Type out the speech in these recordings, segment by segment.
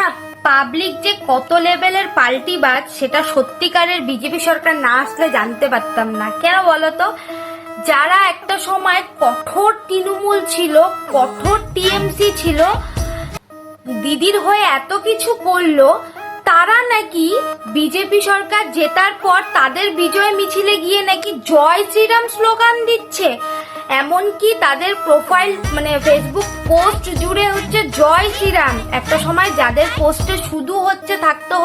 না, পাবলিক যে কত লেভেলের পাল্টিবাজ সেটা সত্যিকারের বিজেপি সরকার না আসলে জানতে পারতাম না। কেন বলতো, যারা একটা সময় কঠোর তৃণমূল ছিল, কঠোর টিএমসি ছিল, দিদির হয়ে এত কিছু করলো, তারা নাকি বিজেপি সরকার জেতার পর তাদের বিজয় মিছিলে গিয়ে নাকি জয় শ্রীরাম স্লোগান দিচ্ছে। এমনকি তাদের প্রোফাইল মানে ফেসবুক পোস্ট জুড়ে হচ্ছে জয় শ্রীরাম। একটা সময় যাদের পোস্টে শুধু থাকতো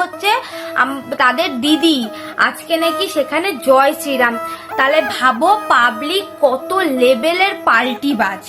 তাদের দিদি, আজকে নাকি সেখানে জয় শ্রীরাম। তাহলে ভাবো পাবলিক কত লেভেলের পাল্টিবাজ।